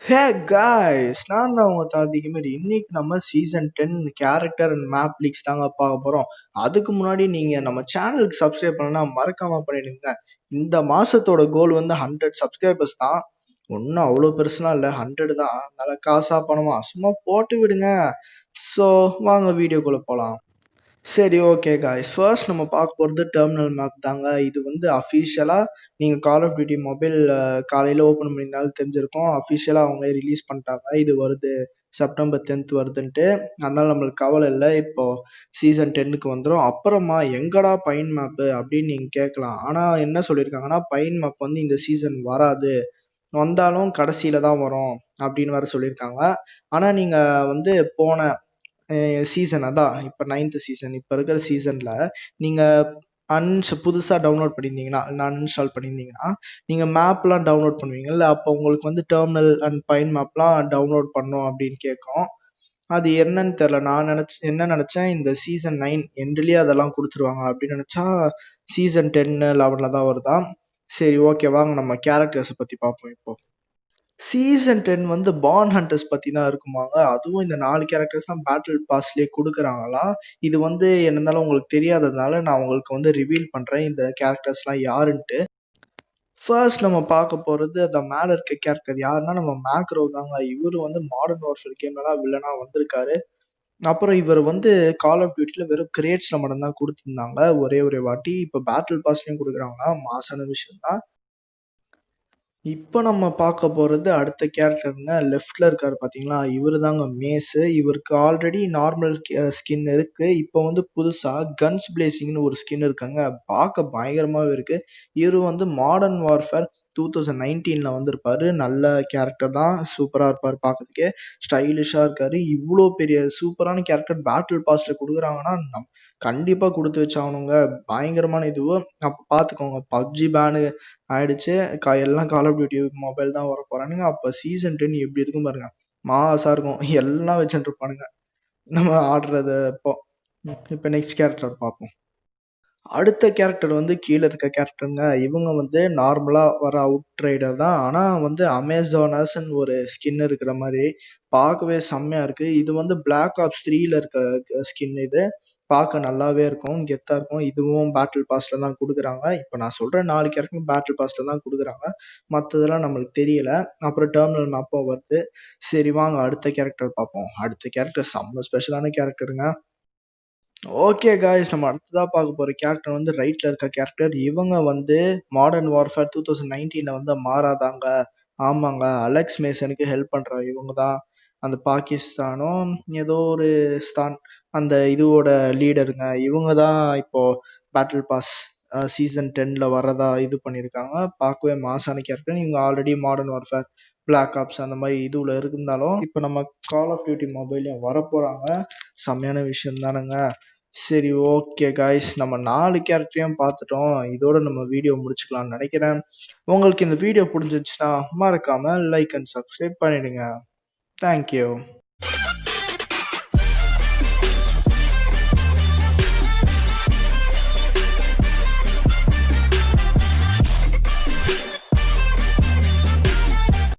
Hey guys, நான் தான் உங்க தாதிக்கு மாதிரி. இன்னைக்கு நம்ம season 10 character and map leaks தாங்க பார்க்க போறோம். அதுக்கு முன்னாடி நீங்க நம்ம சேனலுக்கு சப்ஸ்கிரைப் பண்ணா மறக்காம பண்ணிடுங்க. இந்த மாசத்தோட கோல் வந்து 100 சப்ஸ்கிரைபர்ஸ் தான். ஒன்றும் அவ்வளோ பெருசுலாம் இல்லை, 100 தான். நல்ல காசா பணமா சும்மா போட்டு விடுங்க. ஸோ வாங்க வீடியோக்குள்ள போகலாம். சரி, ஓகே காய்ஸ், ஃபர்ஸ்ட் நம்ம பார்க்க போகிறது டெர்மினல் மேப் தாங்க. இது வந்து அஃபிஷியலாக நீங்கள் கால் ஆஃப் டியூட்டி மொபைல் காலையில் ஓப்பன் பண்ணியிருந்தாலும் தெரிஞ்சிருக்கும். அஃபிஷியலாக அவங்க ரிலீஸ் பண்ணிட்டாங்க. இது வருது செப்டம்பர் 10 வருதுன்ட்டு. அதனால நம்மளுக்கு கவலை இல்லை. இப்போ சீசன் 10க்கு வந்துடும். அப்புறமா எங்கடா பைன் மேப்பு அப்படின்னு நீங்கள் கேட்கலாம். ஆனால் என்ன சொல்லியிருக்காங்கன்னா, பைன் மேப் வந்து இந்த சீசன் வராது, வந்தாலும் கடைசியில் தான் வரும் அப்படின்னு வேற சொல்லியிருக்காங்க. ஆனால் நீங்கள் வந்து போன சீசன், அதான் இப்போ 9th சீசன், இப்போ இருக்கிற சீசனில் நீங்கள் புதுசாக டவுன்லோட் பண்ணியிருந்தீங்கன்னா, இல்லை அன்இன்ஸ்டால் பண்ணியிருந்தீங்கன்னா, நீங்கள் மேப்லாம் டவுன்லோட் பண்ணுவீங்கல்ல, அப்போ உங்களுக்கு வந்து டெர்மினல் அண்ட் பைன் மேப்லாம் டவுன்லோட் பண்ணும் அப்படின்னு கேட்கும். அது என்னன்னு தெரில. நான் என்ன நினச்சேன், இந்த சீசன் 9 எண்ட்லேயே அதெல்லாம் கொடுத்துருவாங்க அப்படின்னு நினச்சா, சீசன் 10 11 தான் வருதான். சரி, ஓகே, வாங்க நம்ம கேரக்டர்ஸை பற்றி பார்ப்போம். இப்போ சீசன் 10 வந்து பான் ஹண்டர்ஸ் பற்றி தான் இருக்குமாங்க. அதுவும் இந்த 4 கேரக்டர்ஸ் தான் பேட்டில் பாஸ்லேயே கொடுக்குறாங்களாம். இது வந்து என்ன இருந்தாலும் உங்களுக்கு தெரியாததுனால நான் உங்களுக்கு வந்து ரிவீல் பண்ணுறேன் இந்த கேரக்டர்ஸ்லாம் யாருன்ட்டு. ஃபர்ஸ்ட் நம்ம பார்க்க போகிறது அந்த மேலே இருக்க கேரக்டர் யாருன்னா நம்ம மேக்ரோ தாங்க. இவர் வந்து மாடர்ன் வார்ஃபேர் கேம்லலாம் வில்லனாக வந்திருக்காரு. அப்புறம் இவர் வந்து கால் ஆஃப் டியூட்டியில் வெறும் கிரேட்ஸில் மட்டும்தான் கொடுத்துருந்தாங்க ஒரே வாட்டி. இப்போ பேட்டில் பாஸ்லேயும் கொடுக்குறாங்களா, மாசான விஷயம் தான். இப்போ நம்ம பார்க்க போகிறது அடுத்த கேரக்டருங்க. லெஃப்டில் இருக்கார் பார்த்தீங்களா, இவர் தாங்க மேஸு. இவருக்கு ஆல்ரெடி நார்மல் ஸ்கின் இருக்குது. இப்போ வந்து புதுசாக கன்ஸ் பிளேசிங்னு ஒரு ஸ்கின் இருக்காங்க. பார்க்க பயங்கரமாகவே இருக்குது. இவர் வந்து மாடர்ன் வார்ஃபேர் 2019 வந்திருப்பாரு. நல்ல கேரக்டர் தான், சூப்பராக இருப்பார், பார்க்கறதுக்கே ஸ்டைலிஷாக இருக்கார். இவ்வளோ பெரிய சூப்பரான கேரக்டர் பேட்டில் பாஸில் கொடுக்குறாங்கன்னா கண்டிப்பாக கொடுத்து வச்சாகணுங்க. பயங்கரமான இதுவும். அப்போ பார்த்துக்கோங்க, பப்ஜி பேனு ஆயிடுச்சு. எல்லாம் கால் ஆஃப் டியூட்டி மொபைல் தான் வர போறானுங்க. அப்போ சீசன் 10 எப்படி இருக்கும் பாருங்க, மாசா இருக்கும். எல்லாம் வச்சுட்டு இருப்பானுங்க நம்ம ஆடுறது. இப்போ நெக்ஸ்ட் கேரக்டர் பார்ப்போம். அடுத்த கேரக்டர் வந்து கீழே இருக்க கேரக்டருங்க. இவங்க வந்து நார்மலாக வர அவுட் ரைடர் தான். ஆனால் வந்து அமேசானஸ்ன்னு ஒரு ஸ்கின் இருக்கிற மாதிரி பார்க்கவே செம்மையாக இருக்குது. இது வந்து பிளாக் ஆப்ஸ் 3ல இருக்க ஸ்கின். இது பார்க்க நல்லாவே இருக்கும், கெத்தாக இருக்கும். இதுவும் பேட்டில் பாஸில் தான் கொடுக்குறாங்க. இப்போ நான் சொல்கிற 4 கேரக்டரும் பேட்டில் பாஸில் தான் கொடுக்குறாங்க. மற்றதெல்லாம் நம்மளுக்கு தெரியல. அப்புறம் டெர்மினல் மேப்பும் வருது. சரி, வாங்க அடுத்த கேரக்டர் பார்ப்போம். அடுத்த கேரக்டர் செம்ம ஸ்பெஷலான கேரக்டருங்க. ஓகே காய்ஸ், நம்ம அடுத்ததா பார்க்க போற கேரக்டர் வந்து ரைட்ல இருக்க கேரக்டர். இவங்க வந்து மாடர்ன் வார்ஃபேர் 2019 வந்து மாறாதாங்க. ஆமாங்க, அலெக்ஸ் மேசனுக்கு ஹெல்ப் பண்ற இவங்க தான். அந்த பாகிஸ்தானும் ஏதோ ஒரு ஸ்தான், அந்த இதுவோட லீடருங்க. இவங்க தான் இப்போ பேட்டில் பாஸ் சீசன் 10ல வரதா இது பண்ணியிருக்காங்க. பார்க்கவே மாசான கேரக்டர். இவங்க already modern warfare, black ops அந்த மாதிரி இதுல இருந்தாலும் இப்போ நம்ம கால் ஆஃப் டியூட்டி மொபைலையும் வரப்போறாங்க. செம்மையான விஷயம் தானுங்க. சரி, ஓகே காய்ஸ், நம்ம 4 கேரக்டரையும் பார்த்துட்டோம். இதோட நம்ம வீடியோ முடிச்சுக்கலாம்னு நினைக்கிறேன். உங்களுக்கு இந்த வீடியோ பிடிச்சிருந்துச்சுன்னா மறக்காம லைக் அண்ட் சப்ஸ்கிரைப் பண்ணிடுங்க. தேங்க்யூ.